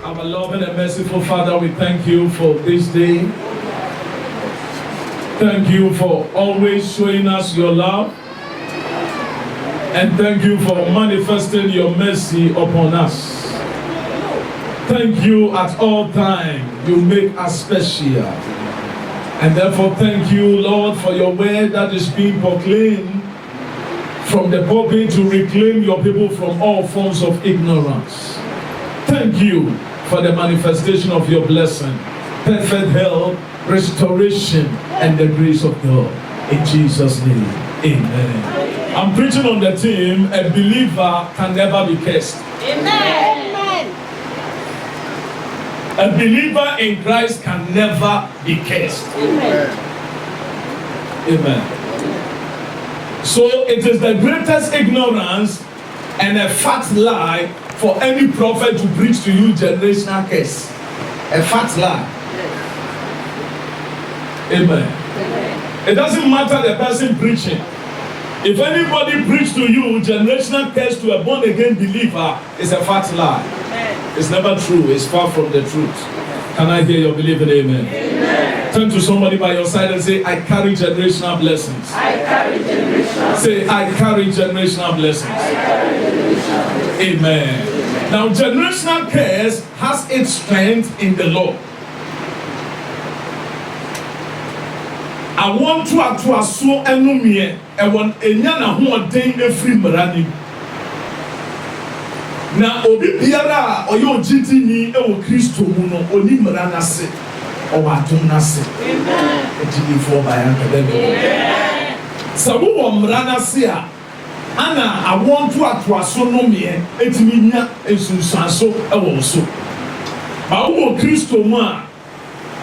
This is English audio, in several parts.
Our loving and merciful Father, we thank you for this day. Thank you for always showing us your love. And thank you for manifesting your mercy upon us. Thank you at all times. You make us special. And therefore thank you, Lord, for your word that is being proclaimed from the pulpit to reclaim your people from all forms of ignorance. Thank you for the manifestation of your blessing, perfect health, restoration, and the grace of God. In Jesus' name, amen. I'm preaching on the theme, a believer can never be cursed. Amen. A believer in Christ can never be cursed. Amen. Amen. So it is the greatest ignorance and a fat lie for any prophet to preach to you generational curse. A fat lie. Amen. It doesn't matter the person preaching. If anybody preach to you generational curse to a born again believer, it's a fat lie. It's never true. It's far from the truth. Can I hear your believing amen? Amen. Turn to somebody by your side and say, I carry generational blessings. I carry generational. Say, I carry generational blessings. I carry generational blessings. Amen. Now, generational curse has its strength in the law. I want to aso enumie ewon enya na ho odin efri mrani. Na obi biara oyo ogitini ewo Kristo mu no oni mra na se o watum na se. Amen. Ejidi fo ba ya kadebe. Amen. Sabu wo mra na se a ana I want to aso no me etimi nya esunsanso ewo so. Ba wo Kristo mu a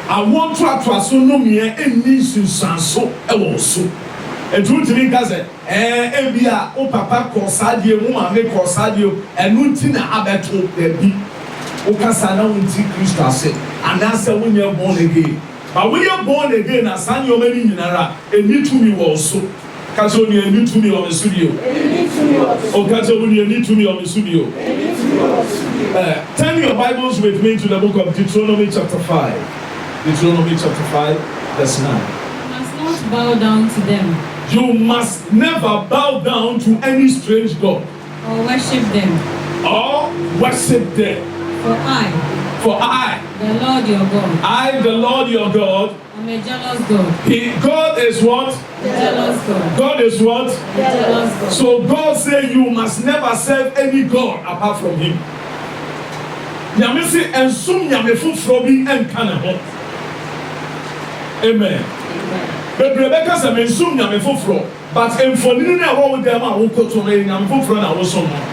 I want to aso no me eni sunsanso ewo so. Etutimi kaze ebia o papa kosadie mu ma me kosadie enu nti na abeto debi o kasa na unti Kristo ase anase wonye born again but when you born again na san yo mani nyinara eni tumi wo so kaze oni eni tumi o studio o kaze oni eni tumi o studio. Turn your Bibles with me to the book of Deuteronomy chapter 5. Deuteronomy chapter 5 verse 9. You must not bow down to them. You must never bow down to any strange god Or worship them. or worship them. For I, The Lord your God, I, the Lord your God, am a jealous God. God is what? The jealous God. God is what? The jealous God. So God said you must never serve any god apart from him. Nyame se ensum nyame foforo bi enka ne ho. Amen. But Rebecca said ensum nyame foforo, but emfonini na wo dem a wo koto na nyame foforo na wo so no.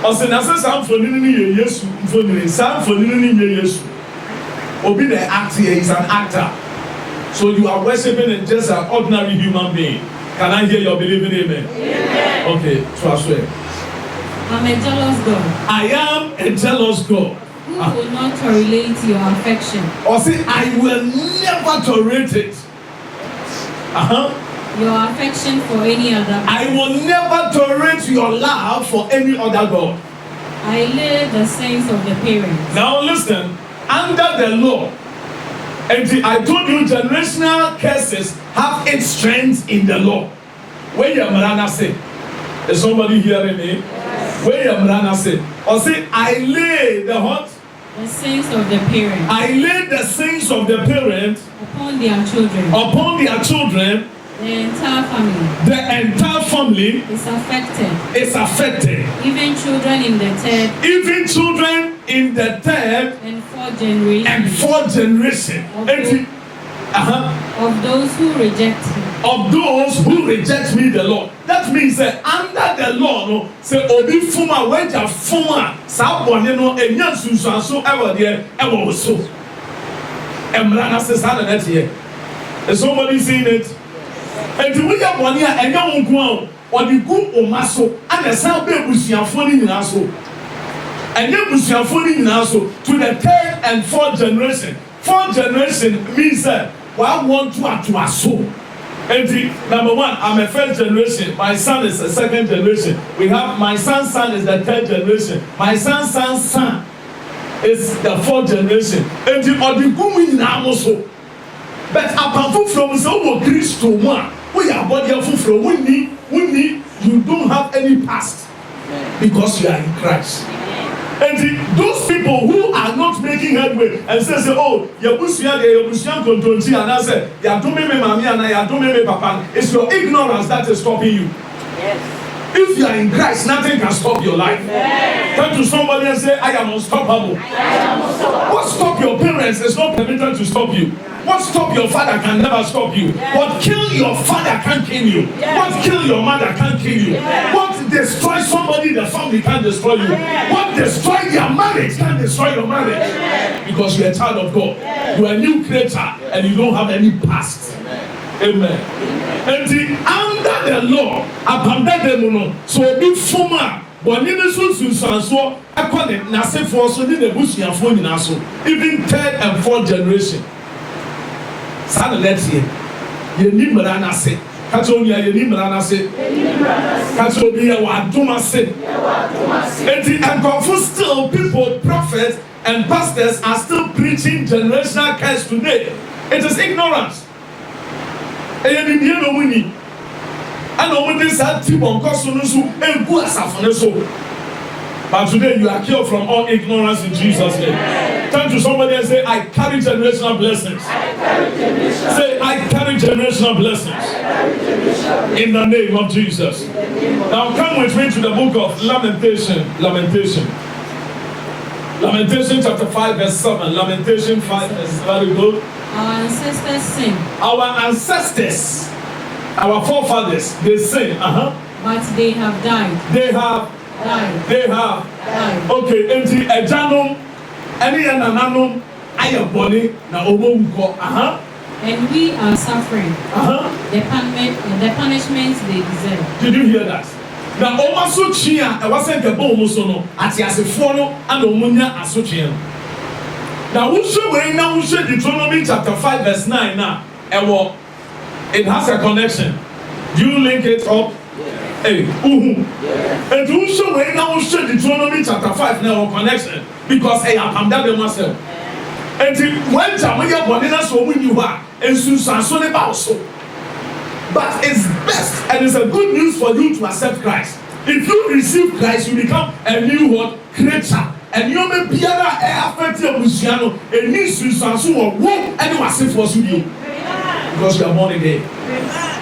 Ose na se sam fonini ni ye Yesu, fonini sam fonini ni ye Yesu. Obi the actor is an actor. So you are worshiping just an ordinary human being. Can I hear your believing amen? Amen. Okay, trust me. I'm a jealous God. I am a jealous God. Who will not tolerate your affection. Or say, I will never tolerate it. Your affection for any other. I will never tolerate your love for any other God. I lay the sins of the parents. Now listen, under the law, and I told you generational curses have its strength in the law. Where your Marana say? Is somebody hearing me? Yes. Where your Marana say? Or say, I lay the what? The sins of the parents. I lay the sins of the parents Upon their children. upon their children. The entire family. The entire family Is affected. is affected. Even children in the third Even children in the third and fourth generation. and fourth generation. Of those who reject him. Of those who reject me, the Lord. That means that under the law, no, say obi fuma weja fuma sa bone no enya sunsuanso ewo de ewo so. Emra na se sa na net here. Is somebody seeing it? And we ya bone a enya wonku a odi gu omaso ana sa be busuafo ni nyina so. Enya busuafo ni nyina so to the third and fourth generation. Fourth generation means that one want to aso. And number one, I'm a first generation. My son is a second generation. We have my son's son is the third generation. My son's son is the fourth generation. And the woman now also. But apart from so Christ one, we are body from we you don't have any past because you are in Christ. And those people who are not making headway and say, oh, Yabusian Tontonji, and I say, Yadome Mami and Yadome Papa, it's your ignorance that is stopping you. Yes. If you are in Christ, nothing can stop your life. Yes. Turn to somebody and say, I am unstoppable. What stop your parents is not permitted to stop you. What stop your father can never stop you. Yes. What kill your father can't kill you. Yes. What kill your mother can't kill you. Yes. What destroy somebody, the family can't destroy you. Yes. What destroy their marriage can't destroy your marriage. Yes. Because you're a child of God. Yes. You are a new creature and you don't have any past. Amen. And under the law, upon that so be former. But in the so I call it Nase for so did the bush and phone in also. Even third and fourth generation. Sana let's hear. You need Marana say. Katonia, you need Marana say. Katonia, what do I say? And confused still people, prophets, and pastors are still preaching generational curse today. It is ignorance. And you know winning. And over this had Tibon Kosunusu and Guasafoneso. But today you are cured from all ignorance in Jesus' name. Turn to somebody and say, I carry generational blessings. Say, I carry generational blessings. In the name of Jesus. Now come with me to the book of Lamentation. Lamentation chapter 5 verse 7. Lamentation 5 verse 7. Very good. Our ancestors sin. Our ancestors, our forefathers, they sin. But they have died. They have died. They have died. Okay, enti ejanum, any ananum, ayaboni na omonko. And we are suffering the punishment they deserve. Did you hear that? Now, Omaso Chia, I wasn't the Bomosono, at Yasifono, and Omunia Asochian. Now, who should we now show Deuteronomy chapter 5, verse 9 now? It has a connection. Do you link it up? Hey, and who should we now show Deuteronomy chapter 5 now connection? Because hey, I'm that myself. And when Jamaica Bonina so when you are, and Susan so. But it's best and it's a good news for you to accept Christ. If you receive Christ, you become a new creature. And you may be affect your Luciano and needs to transfer or walk anyone say for you. Because you are born again.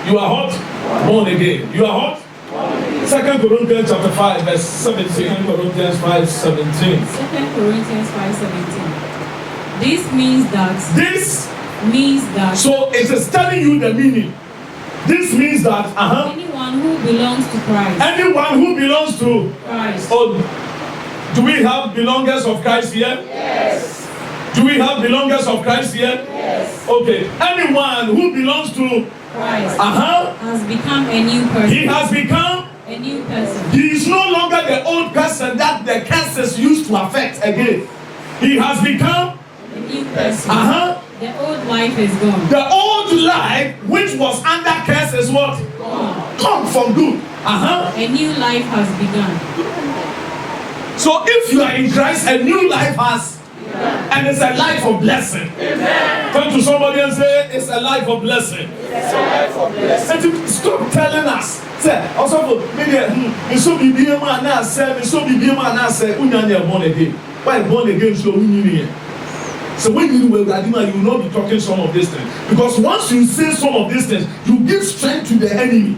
You are hot, born again. You are hot. 2 Corinthians chapter 5, verse 17. 2 Corinthians 5, 17. 2 Corinthians 5, 17. This means that. So it is telling you the meaning. This means that anyone who belongs to Christ. Anyone who belongs to Christ. Oh, do we have belongers of Christ here? Yes. Do we have belongers of Christ here? Yes. Okay. Anyone who belongs to Christ has become a new person. He has become a new person. He is no longer the old person that the cancers used to affect again. He has become a new person. The old life is gone. The old life, which was under curse, is what? Come from good. A new life has begun. So if you are in Christ, a new life has begun. And it's a life of blessing. Amen. Turn to somebody and say, it's a life of blessing. It's a life of blessing. And stop telling us. Say, also, maybe so be a man now, say, so be a man now, say, Unyanya born again. Why born again? So we need it. So when you will not be talking some of these things. Because once you say some of these things, you give strength to the enemy.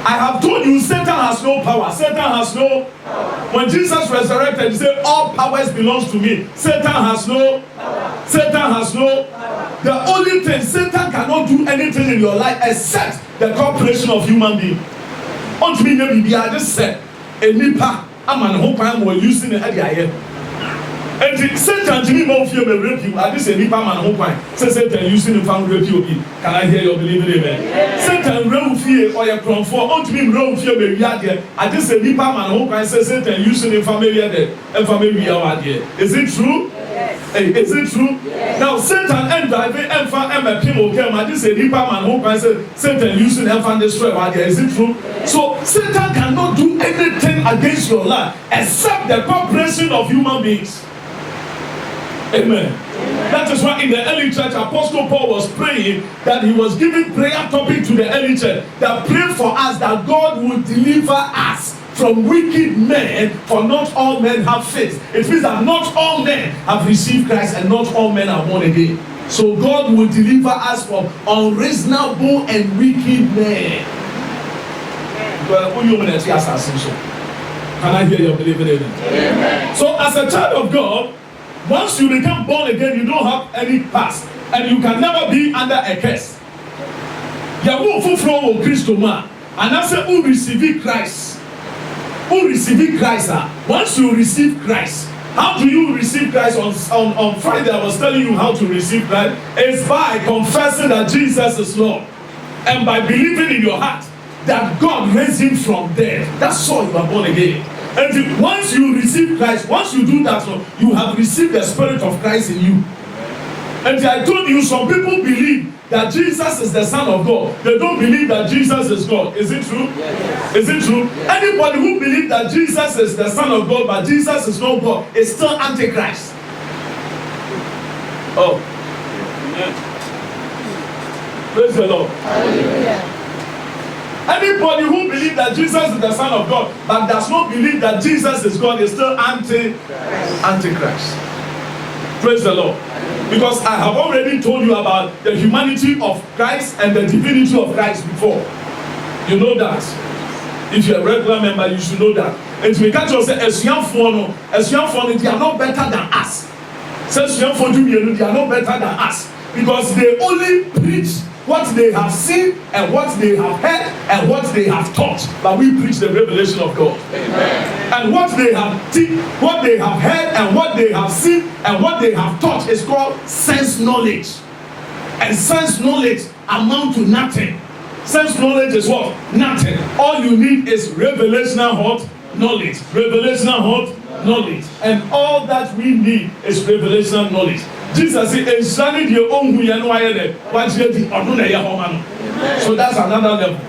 I have told you, Satan has no power. Satan has no power. When Jesus resurrected, he said, all powers belongs to me. Satan has no power. Satan has no power. The only thing, Satan cannot do anything in your life except the corporation of human being. Unto me, maybe I just said, a nipa, I'm an hope I'm using the idea. And Satan to me more fear may rape you. I just say nipa man who fine. Say Satan using the fan rape you. Can I hear your believing amen? Yes. Satan real fear or your crown for unto me real fear may be out there. I just say nipa man who fine. Say Satan using the family there and family we are there. Is it true? Yes. Hey, is it true? Yes. Now Satan and driving and fan and people came and this is a deeper man who can say Satan using and fan destroy. Is it true? Yes. So Satan cannot do anything against your life except the cooperation of human beings. Amen. That is why in the early church, Apostle Paul was praying that he was giving prayer topic to the early church that pray for us that God will deliver us from wicked men, for not all men have faith. It means that not all men have received Christ and not all men are born again. So God will deliver us from unreasonable and wicked men. Can I hear your believing in it? Amen. So as a child of God, once you become born again, you don't have any past and you can never be under a curse. Yawo fufuro wo Kristo ma, anase who receive Christ. Who receive Christ? Once you receive Christ, how do you receive Christ? On Friday, I was telling you how to receive Christ. It's by confessing that Jesus is Lord and by believing in your heart that God raised him from dead. That's all you are born again. And once you receive Christ, once you do that, you have received the Spirit of Christ in you. And I told you, some people believe that Jesus is the Son of God. They don't believe that Jesus is God. Is it true? Yes. Is it true? Yes. Anybody who believes that Jesus is the Son of God, but Jesus is not God, is still Antichrist. Oh. Yeah. Praise the Lord. Hallelujah. Anybody who believes that Jesus is the Son of God, but does not believe that Jesus is God, is still Antichrist. Praise the Lord. Because I have already told you about the humanity of Christ and the divinity of Christ before. You know that. If you're a regular member, you should know that. And we can't just say, they are not better than us. They are not better than us. Because they only preach what they have seen and what they have heard and what they have taught. But we preach the revelation of God. Amen. And what they have heard and what they have seen and what they have taught is called sense knowledge. And sense knowledge amount to nothing. Sense knowledge is what? Nothing. All you need is revelational knowledge. Revelational knowledge. And all that we need is revelational knowledge. Jesus said, so that's another level.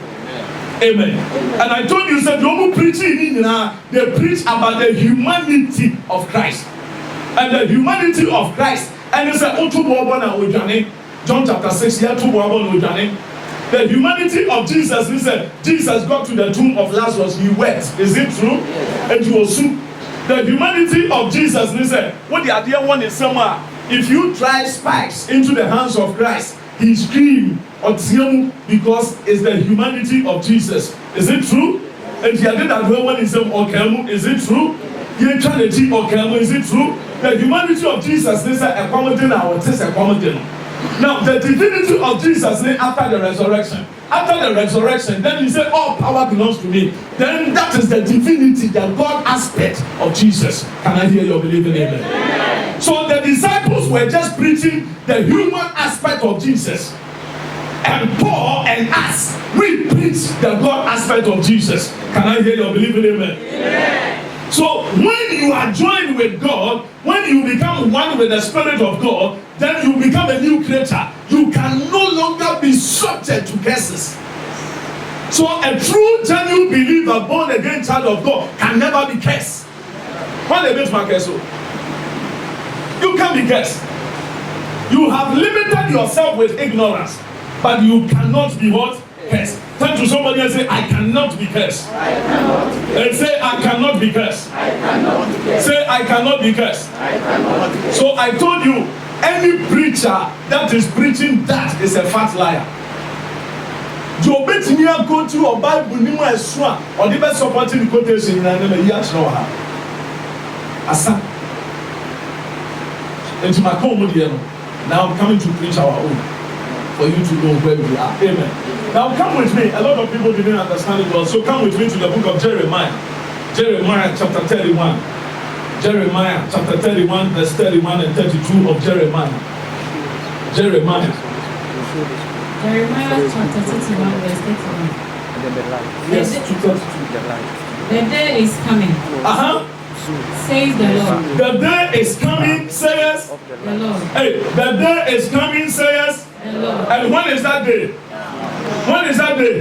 Amen. And I told you, said, they preach about the humanity of Christ. And the humanity of Christ. And they said, John chapter 6, the humanity of Jesus, he said, Jesus got to the tomb of Lazarus, he wept. Is it true? And he was soup. The humanity of Jesus, he said, what the idea one is somewhere. If you drive spikes into the hands of Christ, he screamed because it's the humanity of Jesus. Is it true? And he did that when he said, is it true? Is it true? The humanity of Jesus is accommodating our test accommodating. Now, the divinity of Jesus after the resurrection. After the resurrection, then he said, all power belongs to me. Then that is the divinity, the God aspect of Jesus. Can I hear your believing amen? Amen. So the disciples were just preaching the human aspect of Jesus. And Paul and us, we preach the God aspect of Jesus. Can I hear your believing amen? Amen. So when you are joined with God, when you become one with the Spirit of God, then you become a new creature. You can no longer be subject to curses. So a true, genuine believer, born again child of God, can never be cursed. When they make my curse, you can't be cursed. You have limited yourself with ignorance, but you cannot be what? Cursed. Turn to somebody and say, I cannot be cursed. I cannot be cursed. And say, I cannot be cursed. I cannot be cursed. Say, I cannot be cursed. I cannot be cursed. So I told you, any preacher that is preaching that is a fat liar. Joe Bettinia go to a Bible Nima Eswa or the best supporting quotation in another year. Asa. Into my home, now I'm coming to preach our own. For you to know where we are. Amen. Now come with me. A lot of people didn't understand it well. So come with me to the book of Jeremiah. Jeremiah chapter 31. Jeremiah chapter 31 verse 31 and 32 of Jeremiah. Jeremiah chapter 31 verse 31. Yes, 232. The day is coming. says the Lord. The day is coming, says The Lord. hey, the day is coming, says The Lord. and when is that day? When is that day?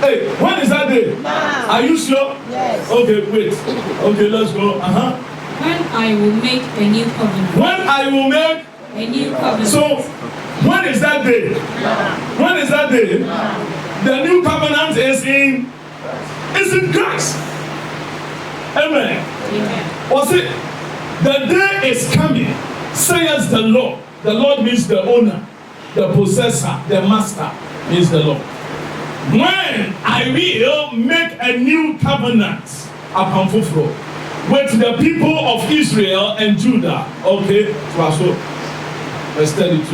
Hey, when is that day? Are you sure? Yes. Okay, wait. Okay, let's go. When I will make a new covenant. When I will make. A new covenant. So, when is that day? When is that day? The new covenant is in Christ. Amen. Amen. Was it? The day is coming, says the Lord. The Lord means the owner, the possessor, the master means the Lord. When I will make a new covenant upon Fufro with the people of Israel and Judah. Okay, so verse 32.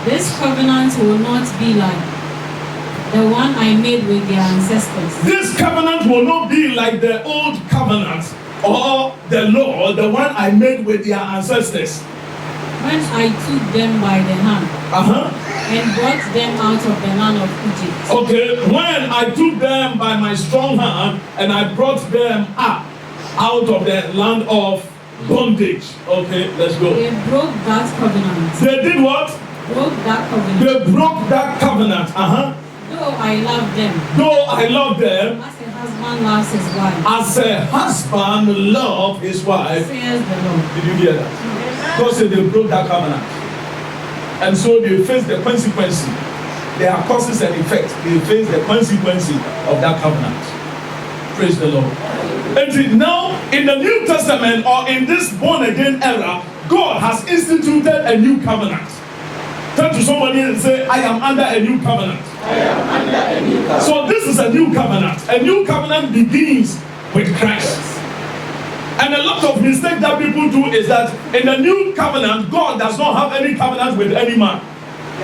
This covenant will not be like the one I made with their ancestors. This covenant will not be like the old covenant or the law, the one I made with their ancestors. When I took them by the hand and brought them out of the land of Egypt. Okay, when I took them by my strong hand and I brought them up out of the land of bondage. Okay, let's go. They broke that covenant. They did what? Broke that covenant. They broke that covenant. Though I love them. Though I love them. As a husband loves his wife. As a husband loves his wife. Says the Lord. Did you hear that? God said they broke that covenant. And so they face the consequences. There are causes and effects. They face the consequences of that covenant. Praise the Lord. And now, in the New Testament or in this born again era, God has instituted a new covenant. Turn to somebody and say, I am under a new covenant. I am under a new covenant. So this is a new covenant. A new covenant begins with Christ. And a lot of mistake that people do is that in the new covenant, God does not have any covenant with any man.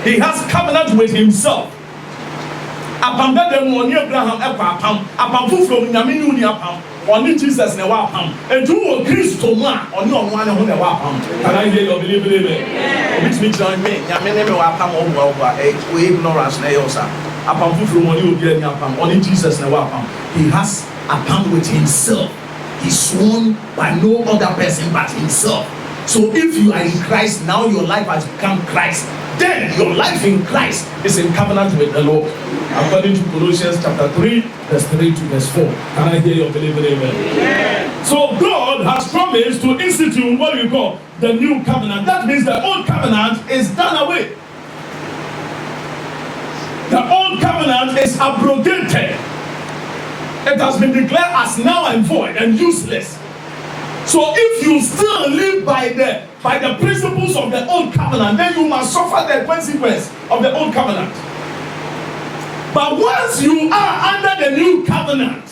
He has covenant with himself. Apam bebe mu oni Abraham ekwa apam. Apam fufuro mu nyame ni uni apam. Oni Jesus na wa apam. Edu wo Kristo mu a oni onu ane ho na wa apam. Can I hear your believe it? Which means me nyame ne me wa apam o we ignorance na yosa. Apam fufuro mu oni obi ani apam. Oni Jesus na wa apam. He has apam with himself. He's sworn by no other person but himself. So if you are in Christ, now your life has become Christ. Then your life in Christ is in covenant with the Lord. According to Colossians chapter 3, verse 3 to verse 4. Can I hear your believe it? Amen. So God has promised to institute what we call the new covenant. That means the old covenant is done away. The old covenant is abrogated. It has been declared as null and void and useless. So if you still live by the principles of the old covenant, then you must suffer the consequence of the old covenant. But once you are under the new covenant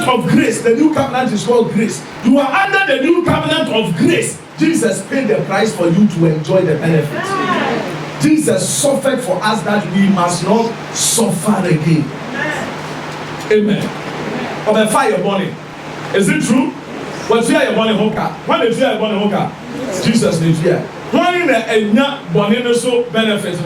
of grace, the new covenant is called grace. You are under the new covenant of grace. Jesus paid the price for you to enjoy the benefits. Jesus suffered for us that we must not suffer again. Amen. Of a fire burning. Is it true? What's here a burning hooker? When is here a burning hooker? Jesus is here. When a not burning so benefits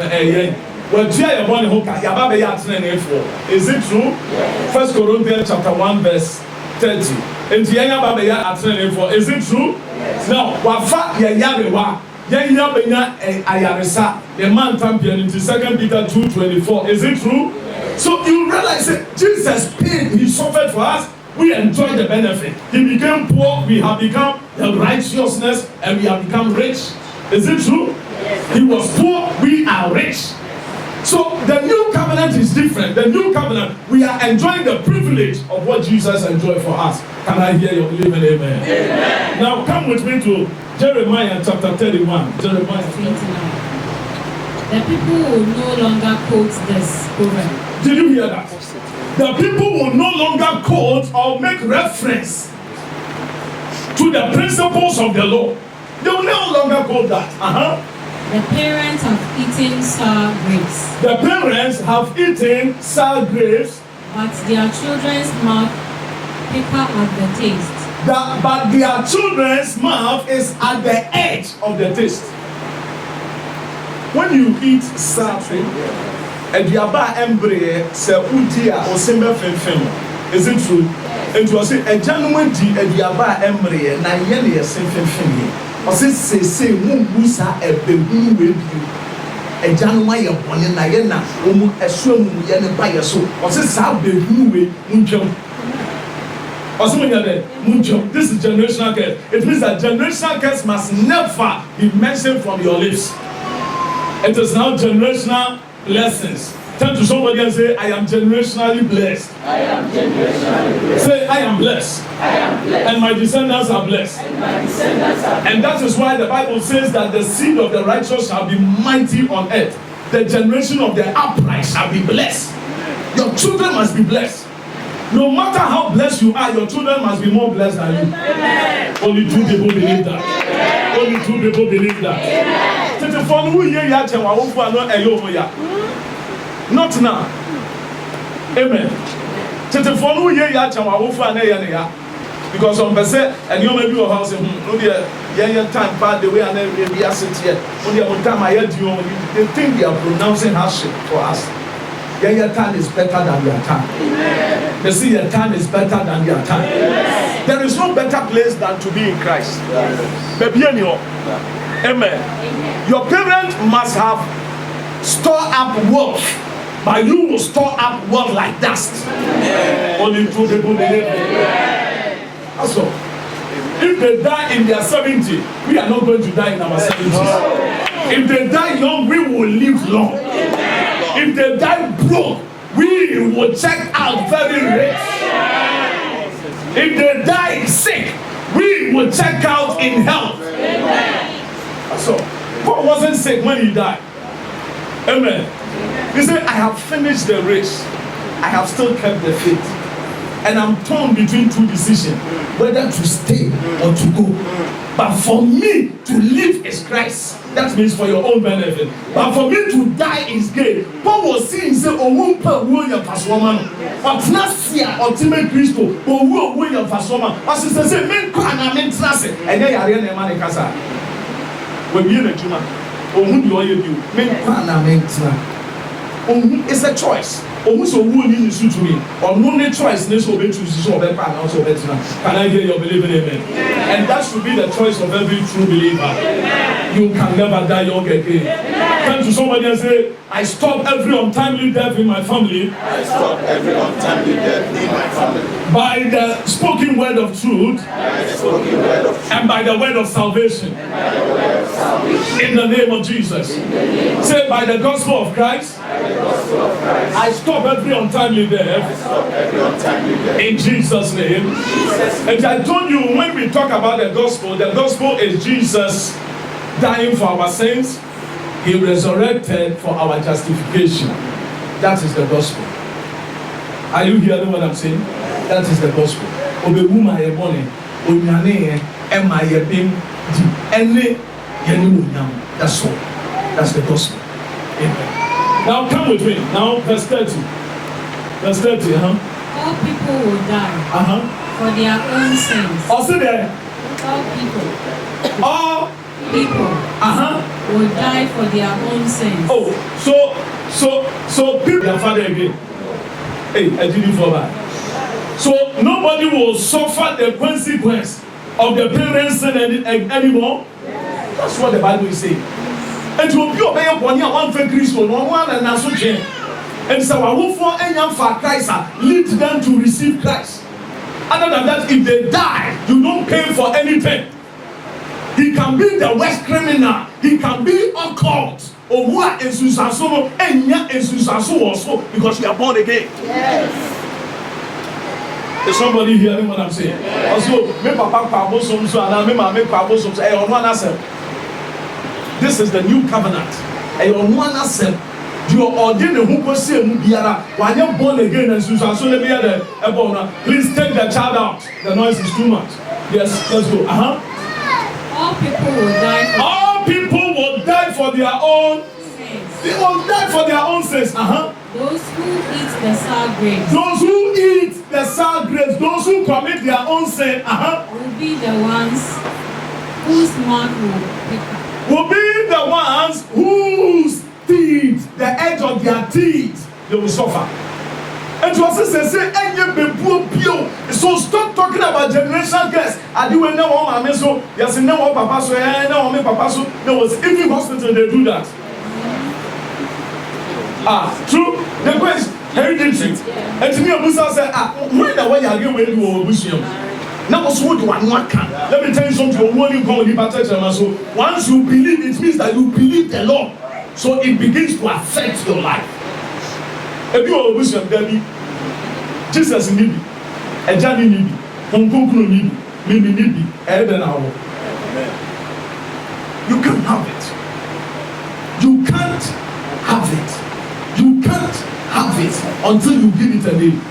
what's here a burning hooker? Yababe yatsene for. Is it true? 1 Corinthians chapter 1 verse 30. And Yanga Babe yatsene for. Is it true? Now, wafa yayarewa. Yanya benya ayaresa. The man champion into 2 Peter 2:24. Is it true? So you realize that Jesus paid, he suffered for us, we enjoy the benefit. He became poor, we have become the righteousness, and we have become rich. Is it true? Yes. He was poor, we are rich. So the new covenant is different. The new covenant, we are enjoying the privilege of what Jesus enjoyed for us. Can I hear your belief and amen? Amen. Now come with me to Jeremiah chapter 31. Jeremiah 29. The people will no longer quote this proverb. Did you hear that? The people will no longer quote or make reference to the principles of the law. They will no longer quote that. The parents have eaten sour grapes. The parents have eaten sour grapes. But their children's mouth picker at the taste. But their children's mouth is at the edge of the taste. When you eat something, and you are embryo, say udia or simba fem. Is it true? And you say a gentleman di aduaba emre na ye na yɛse fɛfɛn o se sese mu musa ebehunu we bi a gentleman yɛ bɔne na ye na omu ɛso mu ye ne ba yɛ so o se sa behunu we ntwam o se mo nya de ntwam. This is generational curse. It means that generational curse must never be mentioned from your lips. It is now generational blessings. Turn to somebody and say, I am generationally blessed. I am generationally blessed. Say, I am blessed. I am blessed. And my descendants are blessed. And my descendants are blessed. And that is why the Bible says that the seed of the righteous shall be mighty on earth. The generation of the upright shall be blessed. Your children must be blessed. No matter how blessed you are, your children must be more blessed than you. Amen. Only 2 people believe that. Amen. Only 2 people believe that. Amen. Not now. Amen. Because some person and you may be your house no be time bad the way and then we are sitting here. Only one time I heard you they think they are pronouncing hardship for us. Your time is better than your time. Amen. They see your time is better than your time. Amen. There is no better place than to be in Christ. Baby, amen. Amen. Your parents must have stored up wealth. But you will store up wealth like dust. Yeah. Only 2 people believe it. That's all. If they die in their 70, we are not going to die in our 70s. If they die young, we will live long. If they die broke, we will check out very rich. If they die sick, we will check out in health. That's all. Paul wasn't sick when he died. Amen. He said, I have finished the race. I have still kept the faith. And I'm torn between 2 decisions, whether to stay or to go. But for me to live is Christ. That means for your own benefit. But for me to die is gain. Paul was saying, say, oh, won't put your fast woman. But last year, ultimate Christo, oh, won't your fast woman. As he says, men can I mean, and then I read the man in Casa. When you're in a tumor, oh, who do you do? Men can I mean, it's a choice. Almost a woman in the to me. Or no choice, this will be choose or better and also better. Can I hear your believing amen? And that should be the choice of every true believer. You can never die young again. Turn to somebody and say, I stop every untimely death in my family. I stop every untimely death in my family. By the spoken word of truth. By the spoken word of truth. And by the word of salvation. And by the word of salvation. In the name of Jesus. Say, by the gospel of Christ. By the gospel of Christ. I stop every untimely death. I stop every untimely death. In Jesus' name. And I told you, when we talk about the gospel is Jesus dying for our sins. He resurrected for our justification. That is the gospel. Are you hearing what I'm saying? That is the gospel. Obewuma ye bone, onyane ema ye bim di ene ye ni onyam. That's all. That's the gospel. Amen. Now come with me. Now verse 30. Verse 30, All people will die for their own sins. Also there. All people. All People will die for their own sins. Oh, so people their father again. Hey, I did it for that. So nobody will suffer the consequence of the parents' sin anymore. That's what the Bible is saying. And to be obeyed one year, one for Christ, one and also change. And so I will for any for Christ lead them to receive Christ. Other than that, if they die, you don't pay for anything. He can be the worst criminal. He can be occult. Or what is Susaso and yet is Susaso also because you are born again. Yes. Is somebody hearing what I'm saying? Yes. Also, me papa pabo some so and me mama pabo some say on one accept. This is the new covenant. And on one accept. You ordain who go see mu biara when you born again and Susaso le be there. Please take the child out. The noise is too much. Yes, let's go. All people will die. All people will die for their own sins. They will die for their own sins. Those who eat the sour grapes. Those who eat the sour grapes. Those who commit their own sin. Will be the ones whose mouth will pick up. Will be the ones whose teeth, the edge of their teeth, they will suffer. And you also say, so stop talking about generational curse. I do know all my so yes, no one papa so no me papa so there was even hospital they do that. True. The question hereditary. And to me, Abusa said, when the way you are going to do now was what one can. Let me tell you something. When you come with the so once you believe, it means that you believe the law. So it begins to affect your life. If you are Abusa, Debbie, Jesus need me, a Johnny need me, Hongkong need me, maybe need me, Eden hour. You can't have it. You can't have it. You can't have it until you give it a name.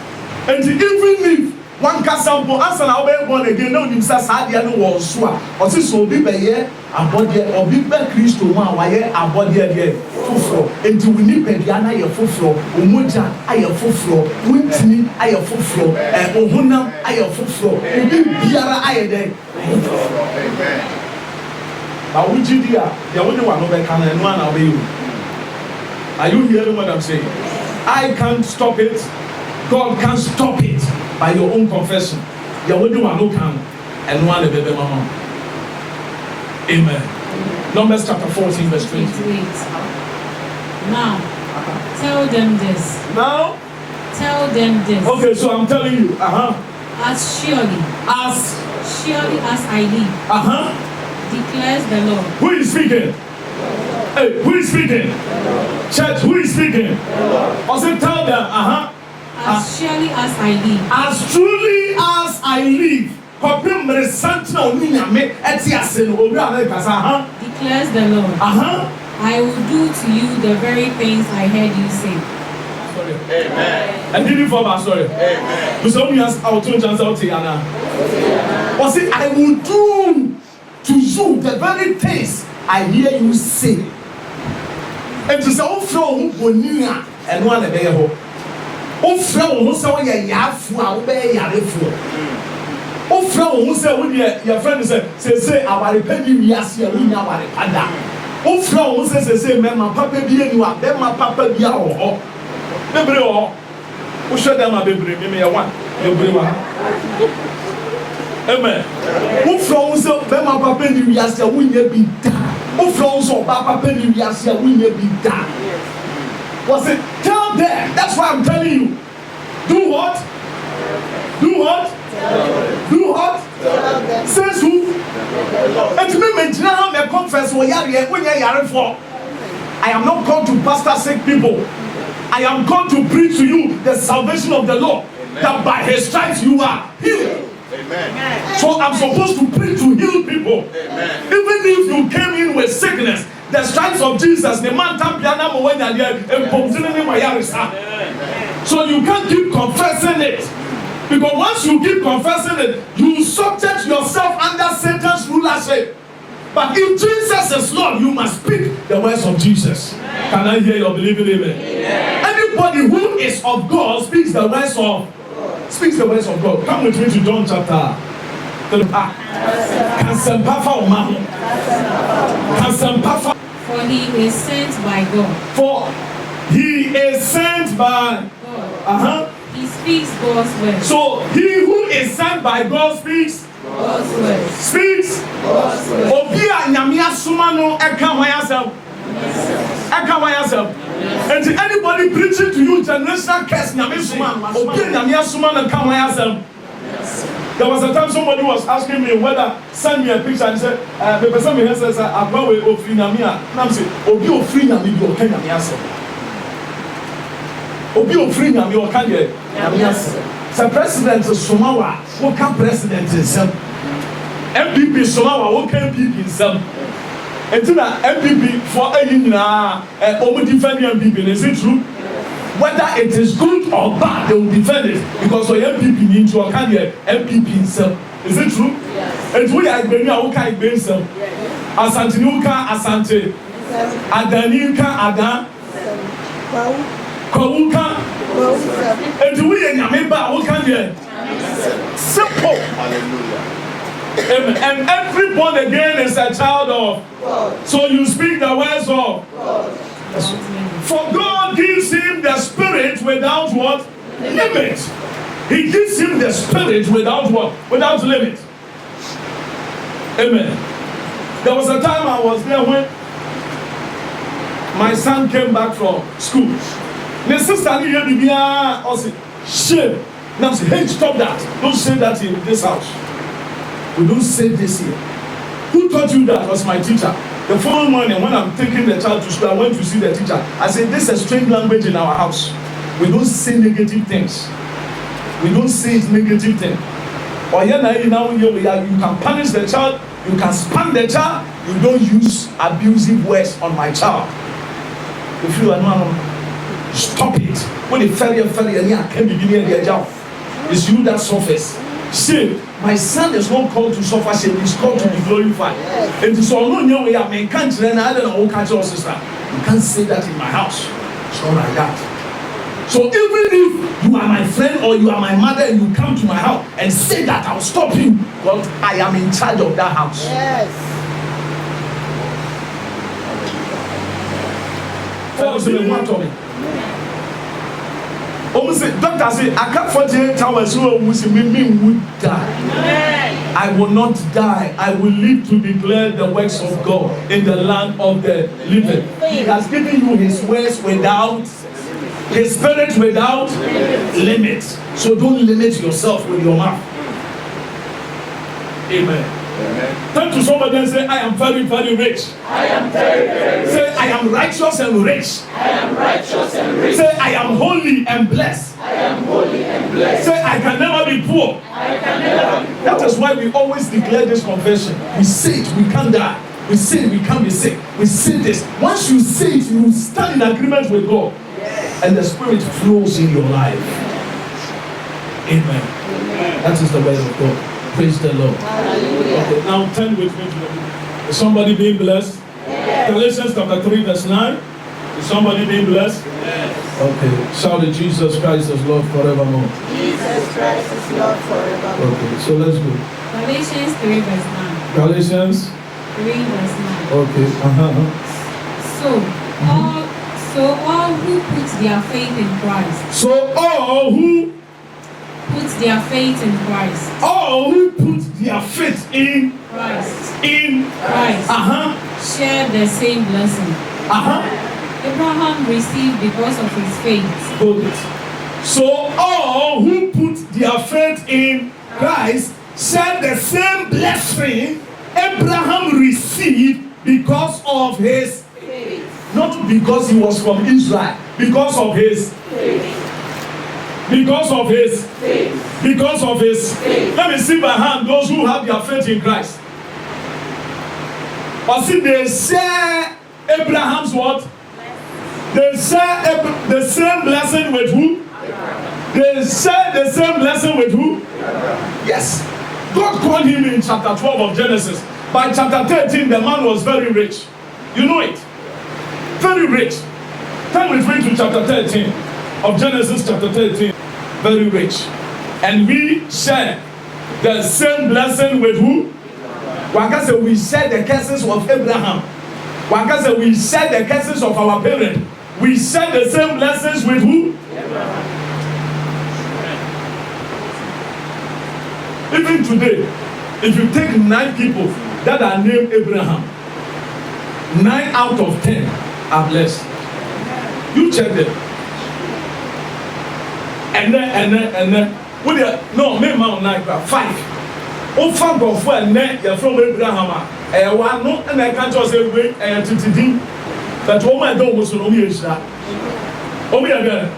And even if one can sample answer now be born again, no nim say sadia no wo so a o se so obi be ye abode obi be Kristo mu a wa ye abode ye foforo enti we ni pedia na ye foforo omoja aye foforo wuntini aye foforo ohunam aye foforo obi biara aye den amen. Ba wo gidi a ye wo ni wa no be kan na enu ana we you. Are you hearing what I'm saying? I can't stop it. God can't stop it by your own confession. You will do one look and one baby mama. Amen. Numbers chapter 14, verse 20. Now, tell them this. Now, tell them this. Okay, so I'm telling you. As surely as I live, declares the Lord. Who is speaking? Hey, who is speaking? Church, who is speaking? Also tell them, as surely as I live. As truly as I live. Declares the Lord. I will do to you the very things I heard you say. Sorry. Amen. I didn't fall back, sorry. Amen. Because some years I will turn chance out to Yana. Or say, I will do to you the very things I hear you say. And to say, oh, from Bonia and one of the home. Oh, from who saw your yafu, I'll be yafu. Oh, from who said, when your friend say, our penny, yes, you're in our pada. Oh, from who says, say, Mamma, Papa, be anyone, then my Papa, be our baby. Who showed them a baby, maybe a one, amen. Who from who said, Mamma, Papa, yes, you will be done. Who flows or Papa Penny yes, will be done. Was it? Tell them. That's why I'm telling you. Do what? Do what? Do what? Says who? And to me, I confess when you're for. I am not called to pastor sick people. I am called to preach to you the salvation of the Lord. Amen. That by his stripes you are healed. Amen. So I'm supposed to preach to heal people. Amen. Even if you came in with sickness, the stripes of Jesus, the man tampiana when you're there, so you can't keep confessing it. Because once you keep confessing it, you subject yourself under Satan's rulership. But if Jesus is Lord, you must speak the words of Jesus. Amen. Can I hear your believing amen? Amen. Anybody who is of God speaks the words of God. Come with me to John chapter 3. For he is sent by God. For he is sent by God. He speaks God's word. So he who is sent by God speaks God's word. Speaks God's word. Obia nyamia sumano eka wayasem. Eka wayasem. And anybody preaching to you generational curse nyamia sumano. Obia nyamia sumano eka wayasem. There was a time somebody was asking me whether send me a picture and said, the person me says, I'm going to free nyamia. And I'm saying, Obi o free nyamia o ken nyamia sem. Obi o free nyamia o ken nyamia sem. The president of Somawa, what can president himself? MPP Somawa, what can MPP himself? And to that MPP for a year, over defending MPP, is it true? Whether it is good or bad, they will defend it because the MPP needs to account the MPP himself. Is it true? Yes. And we are going to account himself. Asante Nuka, Asante, Adanika, Ada, Kawuka. And we are Yameba, what can you? Simple. Hallelujah. And every born again is a child of God. So you speak the words of God. For God gives him the spirit without what? limit. He gives him the spirit without what? Without limit. Amen. There was a time I was there when my son came back from school. My sister here be also shame. Now say, hey, stop that. Don't say that in this house. We don't say this here. Who taught you that? Was my teacher. The following morning, when I'm taking the child to school, I went to see the teacher. I said, this is a strange language in our house. We don't say negative things. We don't say it negative thing. Or now you can punish the child, you can spank the child, you don't use abusive words on my child. If you are not, stop it. When the fairy and I can't be near their job, it's you that suffers. See, my son is not called to suffer shame, he's called to be glorified. And it's all no new way I mean, can't learn I don't know catch your sister. You can't say that in my house. It's not like that. So even if you are my friend or you are my mother and you come to my house and say that, I'll stop you. Well, I am in charge of that house. Yes. Doctor say, I can't 48 hours so me would die. I will not die. I will live to declare the works of God in the land of the living. He has given you his words without his spirit without limit. So don't limit yourself with your mouth. Amen. Turn to somebody and say, I am very, very rich. I am very, very rich. Say, I am righteous and rich. I am righteous and rich. Say, I am holy and blessed. I am holy and blessed. Say, I can never be poor. I can never be poor. That is why we always declare this confession. We say it, we can't die. We say it, we can't be sick. We say this. Once you say it, you stand in agreement with God. And the Spirit flows in your life. Amen. That is the word of God. Praise the Lord. Okay, now turn with me to the book. Is somebody being blessed? Yes. Galatians chapter 3 verse 9. Is somebody being blessed? Yes. Okay, shout it, Jesus Christ is Lord forevermore. Jesus Christ is Lord forevermore. Okay, so let's go. Galatians 3 verse 9. Galatians 3 verse 9. Okay, So all who put their faith in Christ. So all who put their faith in Christ. All who put their faith in Christ. In Christ. Share the same blessing. Abraham received because of his faith. Hold it. So all who put their faith in Christ share the same blessing Abraham received because of his faith. Not because he was from Israel, because of his faith. Because of his faith. Because of his faith. Let me see by hand those who have their faith in Christ. Or see, they share Abraham's what? They share the same blessing with who? They share the same blessing with who? Yes. God called him in chapter 12 of Genesis. By chapter 13, the man was very rich. You know it. Very rich. Turn with me to chapter 13 of Genesis chapter 13. Very rich. And we share the same blessing with who? One can say we share the curses of Abraham. One can say we share the curses of our parents. We share the same blessings with who? Abraham. Even today, if you take 9 people that are named Abraham, 9 out of 10 are blessed. You check them. And then, no, me man 9, 5. O fan go for and you're from Abraham. One no, and I can't just say wait and to but all my dog was on me. Oh, are there.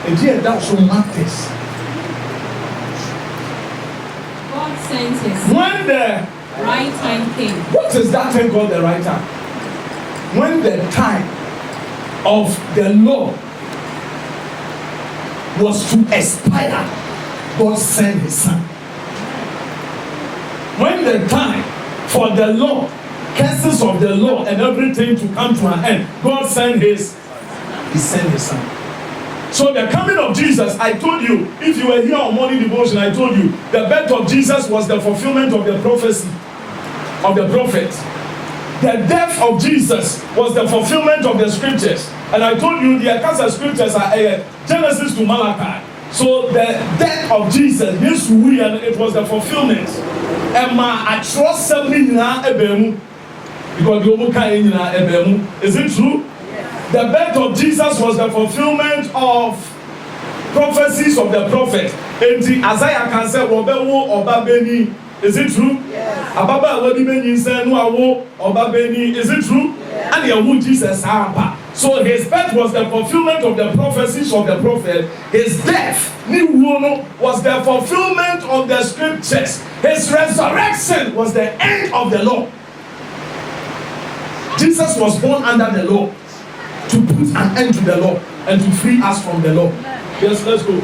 And here that's so matters. God sent his When the right time came. What is that thing called the right time? When the time of the law was to expire, God sent his son. When the time for the law, curses of the law and everything to come to an end, God sent his son. So the coming of Jesus, I told you, if you were here on morning devotion, I told you, the birth of Jesus was the fulfillment of the prophecy of the prophet. The death of Jesus was the fulfillment of the scriptures. And I told you the accounts scriptures are Genesis to Malachi. So the death of Jesus, this weird, it was the fulfillment. Emma, I trust something now, because you is it true? Yes. The birth of Jesus was the fulfillment of prophecies of the prophet. And Isaiah can say, Obewo Obabeni. Is it true? Yes. Ababa Wadibeni said, No, Obabeni. Is it true? Yes. And Yahu Jesus Hapa. So his birth was the fulfillment of the prophecies of the prophet. His death, was the fulfillment of the scriptures. His resurrection was the end of the law. Jesus was born under the law to put an end to the law and to free us from the law. Yes, let's go.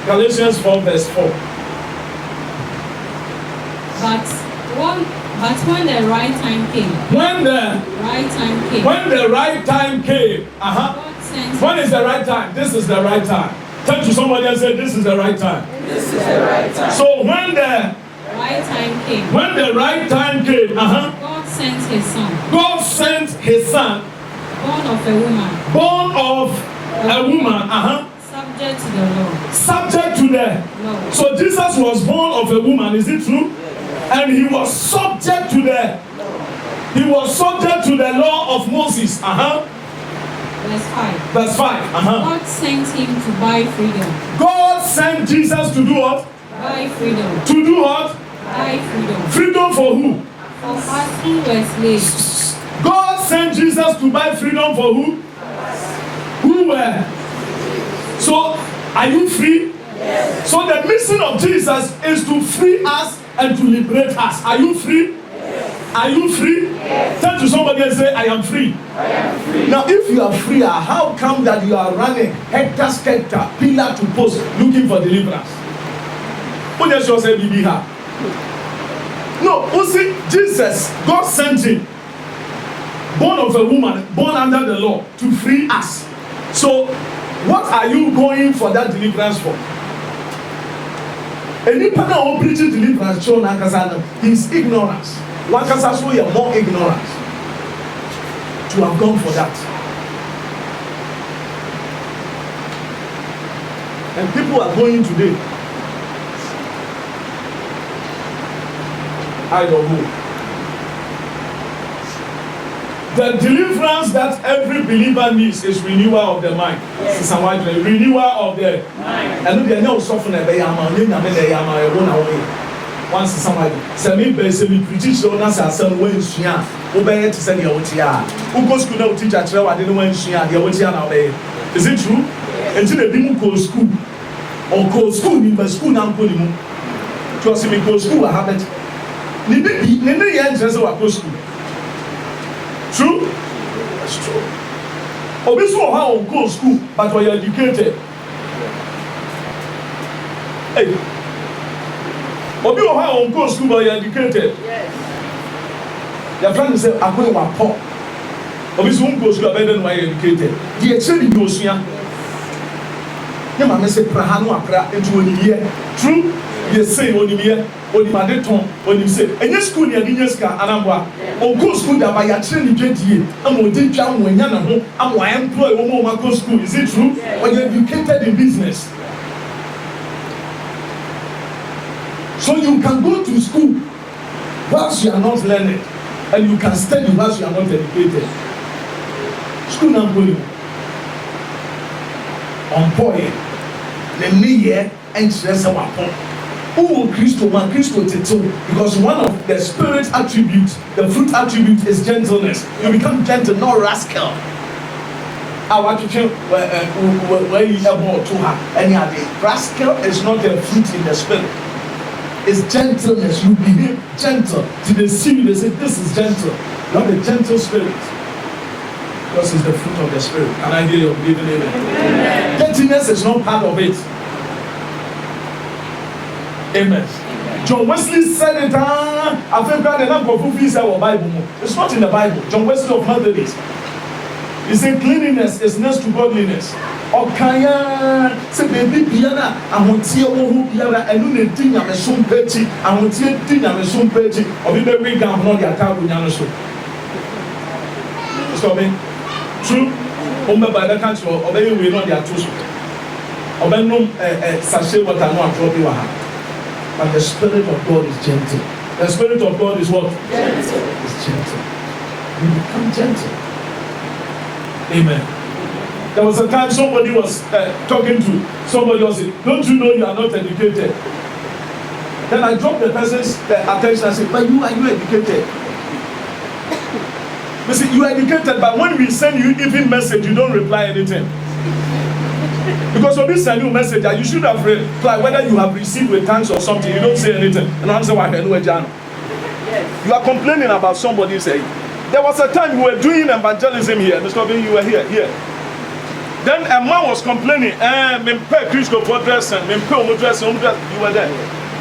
Galatians 4 verse 4. But when the right time came. When the right time came. When is the right time? This is the right time. Turn to somebody and say, this is the right time. This is the right time. So when the right time came. When the right time came, God sent his son. God sent his son. Born of a woman. Born of a woman. Subject to the law. Subject to the law. So Jesus was born of a woman, is it true? And he was subject to the law of Moses. Verse 5. Verse 5. God sent him to buy freedom. God sent Jesus to do what? Buy freedom. To do what? Buy freedom. Freedom for who? For us who were slaves. God sent Jesus to buy freedom for who? Who were? So, are you free? Yes. So the mission of Jesus is to free us and to liberate us. Are you free? Yes. Are you free? Yes. Turn to somebody and say, I am free. I am free. Now, if you are free, how come that you are running hectare, pillar to post, looking for deliverance? Who just say, Bibi ha? No, you see, Jesus, God sent him, born of a woman, born under the law, to free us. So, what are you going for that deliverance for? Any partner who preaches deliverance, show Nakasana, his ignorance. Wakasa so you are more ignorant to have gone for that. And people are going today. I don't know. The deliverance that every believer needs is renewal of the mind. Yes. Renewal of the mind. And they know soften a bayama, once somebody say me preach so na say asem when sua obey to say the otia who go school now teacher tell what didn't when sua the otia now obey. Is it true? Until they didn't go school or go school in the school now go mu to see me go school I have it ni ye interest go school. True? That's true. Obviously how go school but we are educated. Hey, Obi or how go school but you are educated. Yes. Your friend say I'm going to poor. Obviously won't go school better than why you are educated. The training goes here. Your mama say prahanu apra into one year. True? You say one year. When you had it when you say, and your school near Dineska, Anambra, or go school that by your training 20 years, I'm going to teach when you're home, I'm going to employ one more go school. Is it true? Yes. When you're educated in business. So you can go to school whilst you are not learning, and you can study whilst you are not educated. School now going on point. The year and stress our point. Oh, Christo, man, Christo Tito, because one of the spirit attributes, the fruit attribute is gentleness. You become gentle, not rascal. I want to tell where you able to have any idea. Rascal is not a fruit in the spirit. It's gentleness. You behave gentle. To the see, they say this is gentle. You have a gentle spirit. Because it's the fruit of the spirit. And I hear you believing in it. Gentleness is not part of it. Amen. John Wesley said it. I think God and Uncle Fufi said our Bible. It's not in the Bible. John Wesley of Methodist. He said cleanliness is next to godliness. Okaya say baby piana ahotie wo piana enu na di nyame so mpachi ahotie di nyame so mpachi obi be ring am no dia tabu nyame so Stop me. True. By the country, obey we know their tools. Obey no sachet what I know and drop you. But the Spirit of God is gentle. The Spirit of God is what? Gentle. It's gentle. You become gentle. Amen. There was a time somebody was talking to somebody else. Don't you know you are not educated? Then I dropped the person's attention and said, but are you educated? You see, you are educated, but when we send you even message, you don't reply anything. Because when we send you a message, you should have replied whether you have received with thanks or something. You don't say anything. And answer why I know, John. You are complaining about somebody saying. There was a time you were doing evangelism here. Mr. Obin, you were here. Then a man was complaining, Christo for dressing, you were there.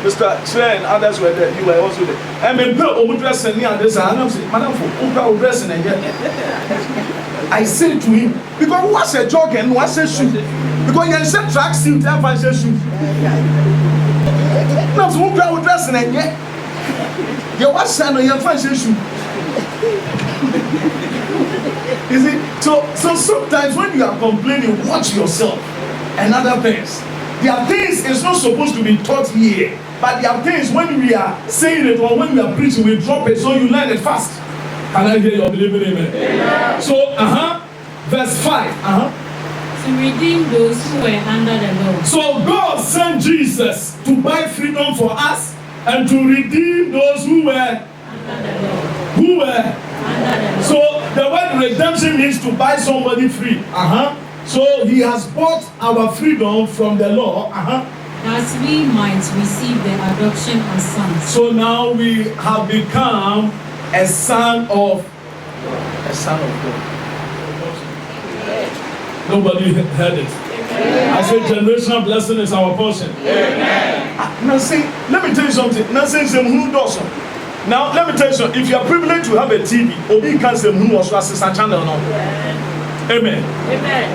Mr. Tre and others were there. You were also there. And dressing near this, and I'm saying, Madam, for dressing and yet. I said to him, because what's a jog and what's a shoe? Because you said track suit and fashion shoe. Now, so who dressing and yet. You was on your fashion shoe. You see, so sometimes when you are complaining, watch yourself and other things. There are things it's not supposed to be taught here, but there are things when we are saying it or when we are preaching, we drop it so you learn it fast. Can I hear your believing amen? Amen. So, verse 5. To redeem those who were under the law. So God sent Jesus to buy freedom for us and to redeem those who were Under the law. who were. Under the law. So the word redemption means to buy somebody free. So he has bought our freedom from the law. That we might receive the adoption as sons. So now we have become a son of God. Nobody heard it. I said generational blessing is our portion. Now see, let me tell you something. Now say who does. Now let me tell you something. If you are privileged to have a TV, Obi can say who was assistant channel no. Amen.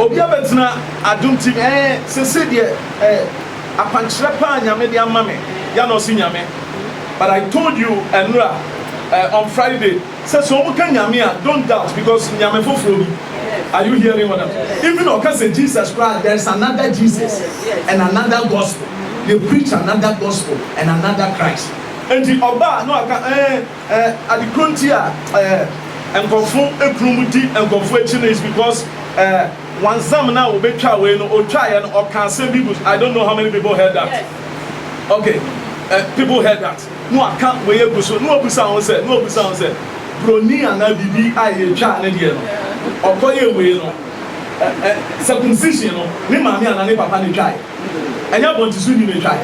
Obi abetna adum TV say there apanchire pa nyame de amame ya no si nyame. But I told you Enra on Friday say so we can nyame don't doubt because nyame foforo bi. Are you hearing what I'm saying? Even though say Jesus Christ, there's another Jesus and another gospel. They preach another gospel and another Christ. And the Oba no aka at the frontier and confirm ekrumuti and confirm is because one some now will be try we no or try and or can send people. I don't know how many people heard that. Okay, people heard that. No I can't we go so no person say broni and bibi aye twa na die no. Okoye we no circumcision no ne maami and ne papa ne try. Enya bonti su ni ne try.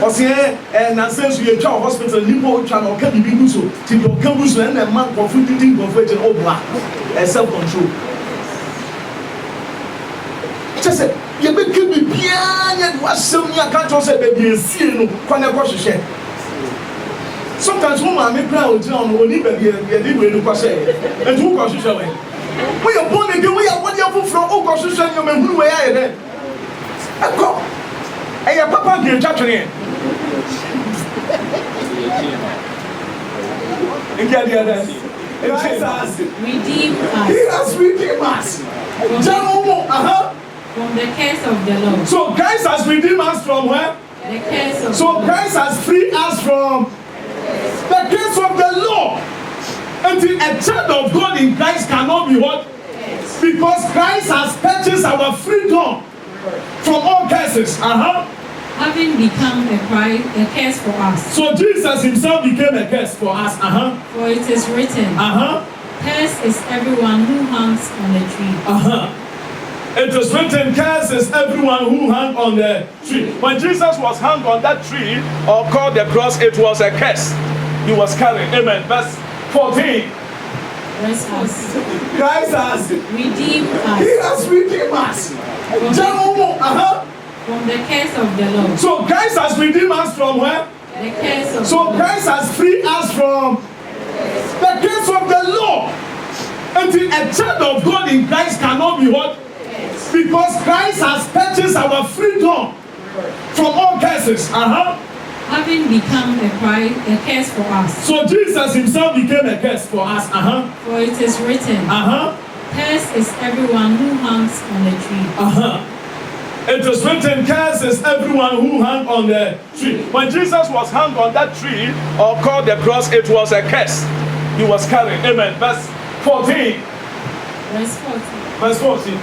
Ose na sense you try hospital nipo try no ka bibi gu so. Ti do ka gu so na man kofu didi kofu e obua. Self control. Just you be keep me bia ya wasem ya kan to say baby esie no kwane ko hwehwe. Sometimes woman me plan o jina on oni baby e dey we no ko say. And who ko hwehwe we? We are born again, we are body from oh God, social you men who we are there. Go. And your papa be judging. Redeem us. He has redeemed us. From the curse of the law. So Christ has redeemed us from where? The curse of so the law. Christ has freed us from the curse of the law. Until a child of God in Christ cannot be what? Yes. Because Christ has purchased our freedom from all curses. Having become a curse for us. So Jesus himself became a curse for us. For it is written. Curse is everyone who hangs on the tree. It is written, curse is everyone who hung on the tree. When Jesus was hung on that tree or called the cross, it was a curse. He was carrying. Amen. Verse 14. Christ has redeemed us. He has redeemed us. From the curse of the law. So Christ has redeemed us from where? The curse of so the Christ law. has freed us from the curse of the law. Until a child of God in Christ cannot be what? Yes. Because Christ has purchased our freedom from all curses. Having become a curse for us. So Jesus himself became a curse for us. For it is written. Cursed is everyone who hangs on the tree. It is written, cursed is everyone who hung on the tree. When Jesus was hung on that tree or called the cross, it was a curse. He was carrying. Amen. Verse 14. Verse 14. Verse 14.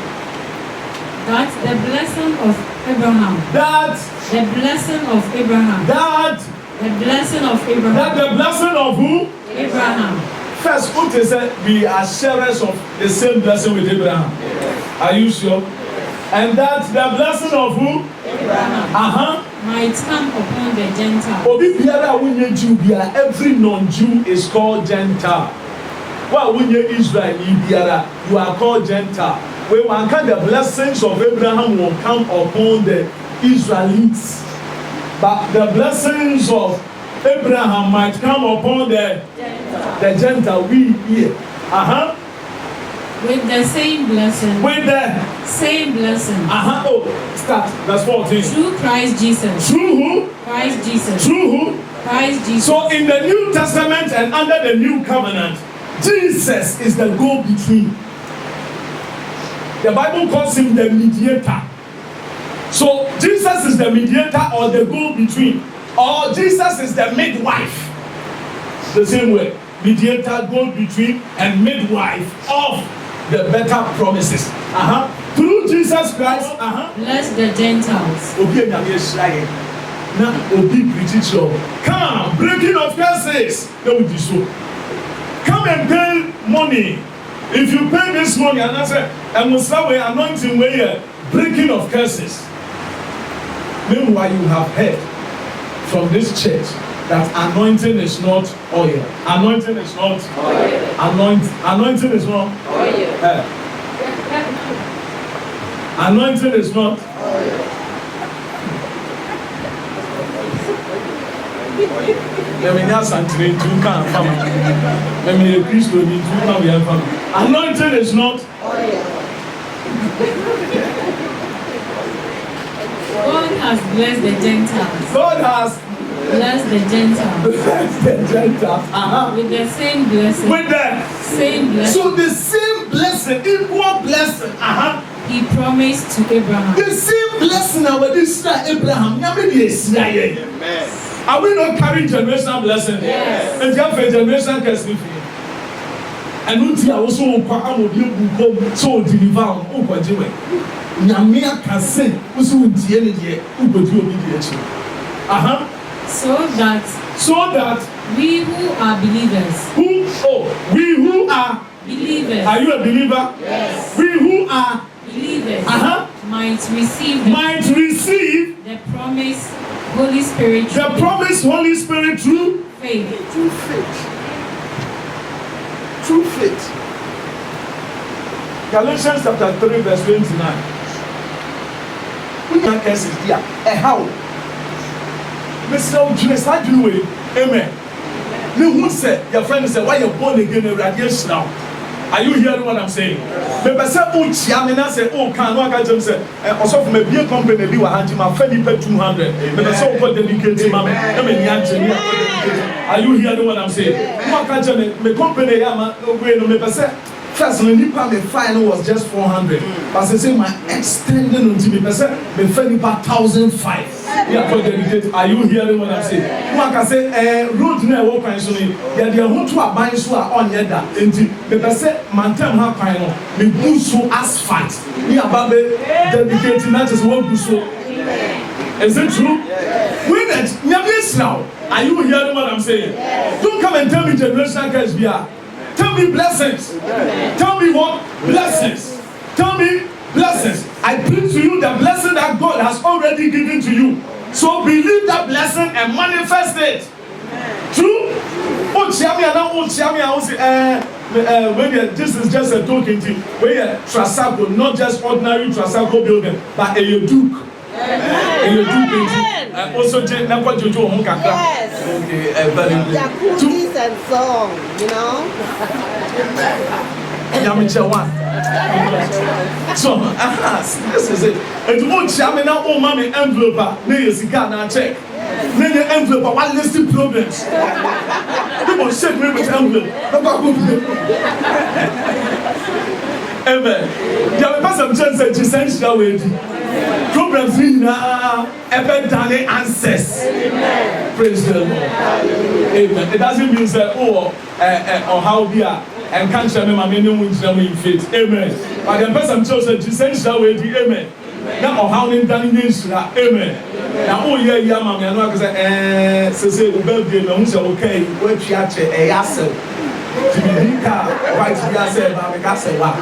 That the blessing of Abraham. That The blessing of Abraham. The blessing of Abraham. the blessing of who? Abraham. First, what is it? We are sharers of the same blessing with Abraham. Are you sure? And that the blessing of who? Abraham. Might come upon the Gentiles. Obi biara wunye Jew biara, every non-Jew is called Gentile. Well, wunye Israel biara, you are called Gentile. When one can, the blessings of Abraham will come upon the Israelites, but the blessings of Abraham might come upon the Gentile. We here. With the same blessing. With the same blessing. Oh, start. Verse 14. Through Christ Jesus. Through who? Christ Jesus. Through who? Christ Jesus. So in the New Testament and under the New Covenant, Jesus is the go-between. The Bible calls him the mediator. So Jesus is the mediator or the go-between. Or Jesus is the midwife. The same way. Mediator, go-between, and midwife of the better promises. Through Jesus Christ. Bless the Gentiles. Now, Obi preach your come, breaking of curses. That would be so. Come and pay money. If you pay this money, and I say, and we say we anointing way breaking of curses. Meanwhile, you have heard from this church that anointing is not oil. Anointing is not oil. Anointing is not oil. Anointing is not oil. Let me ask Anthony to come. Let me Christ to come here. Anointing is not oil. God has blessed the Gentiles. God has blessed the Gentiles. Blessed the Gentiles. With the same blessing. With the same blessing. So the same blessing, equal blessing. He promised to Abraham. The same blessing our Israel Abraham. Amen. Are we not carrying generational blessing? Yes. And you have a generational curse. And until I also so deliver Nyamia can say, so that we who are believers. We who are believers. Are you a believer? Yes. We who are believers might receive the promised Holy Spirit. The promised Holy Spirit through faith. Through faith. Through faith. Galatians chapter 3 verse 29. When your curse is there, how? Mr. Jesus, how do you know? Amen. Who said, your friend said, why you're born again in radiation now? Are you hearing what I'm saying? Maybe say, oh, Chiamina say, oh, can I get him say, also from a beer company, be 100, my friend paid 200. Maybe so for dedicated, mama. Are you hearing what I'm saying? What can me company, Yama, no way, no, maybe say, first, when you pay me final was just 400. But I say, my extended until me, say, me friend paid 1,005. Yeah, for dedicated. Are you hearing what I'm saying? One can say, road near walk and so yeah, they are who to a bind so on yada. And the say, man, tell me how me do so asphalt. Yeah, baby, dedicated, not just what do so. Is it true? When it, now, are you hearing what I'm saying? Don't come and tell me generational curse we are. Tell me blessings. Tell me what? Blessings. Tell me blessings. I bring to you the blessing that God has already given to you. So believe that blessing and manifest it. True? Oh, this is just a token thing. Where Trasaco, not just ordinary Trasaco building, but a Duke. Also, yes. Okay, very good. Jacuzzi and song, you know. So, this is it. And you won't share me now, oh, mommy, envelope, near Ghana check. Then the envelope, one listing problems. People shake me with envelope. Amen. There will be some chance that you send you away. Problems in ever done answers. Amen. Praise the Lord. Amen. It doesn't mean that or how we are and can't share my many in faith. Amen. But the person chose that you send you away. Amen. Now or how in done in amen. Now oh yeah mama I know say we birthday no say okay we twa che e yasel. Tibika white yasel ba me ka say wa.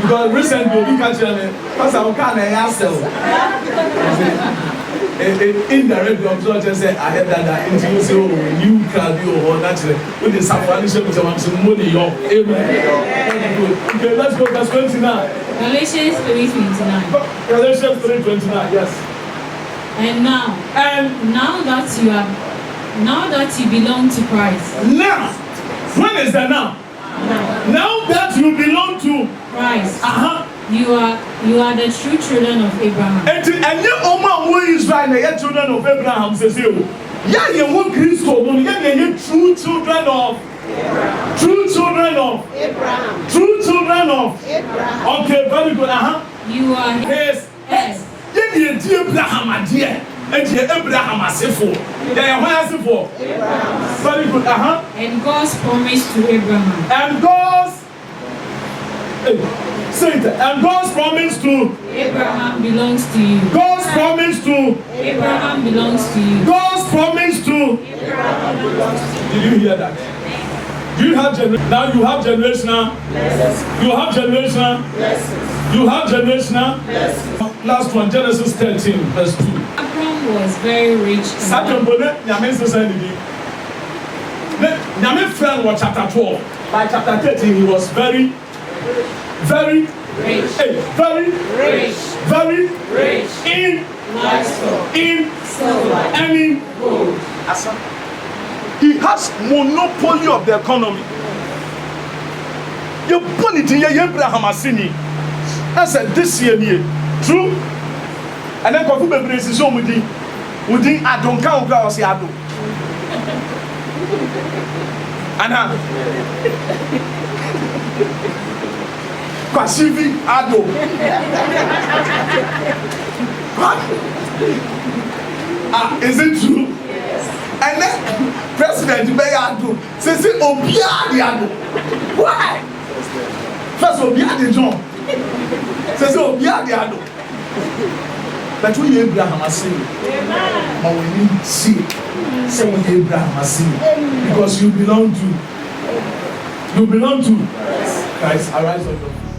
Because recently we catch them pastor we can e yasel. Indirectly observe just say I heard that into you say oh you can be or naturally with the salvation with some money yo. Amen. Okay, let's go verse 29. Galatians 3:29. Galatians 3:29, yes. And now that you belong to Christ. Now, when is that now? Now that you belong to Christ. You are the true children of Abraham. And you Oma Israel, the children of Abraham says you. Yeah, you want Christo, you true children of Abraham. True children of Abraham. True children of Abraham. Okay, very good. You are his. You dear Abraham, dear. And Abraham asifo. Yeah, why asifo? Very good. And God's promise to Abraham. And God's say it. And God's promise to Abraham belongs to you. God's promise to Abraham belongs to you. God's promise to Abraham belongs to you. Did you hear that? Do you have now you have generational? Yes. You have generational? Yes. You have generational? Yes. Last one, Genesis 13, verse 2. Abraham was very rich. Satan Bonnet, Yamin Society. Yamin friend was chapter 12. By chapter 13, he was very rich. Very rich. Very rich. In livestock. In silver. And in gold. He has monopoly of the economy. You put it in Abraham Asini. I said this year, true. And then Kofu Bebre is so mudi. Udi adon kan oga osi ado. Ana. Kwasivi ado. Is it true? And then President Bayadu says Obia the Ado. Why? First Obia the John. Says Obia the Ado. But we Abraham has seen. But we need to see. Say what Abraham has seen. Because you belong to Christ. Arise on your feet.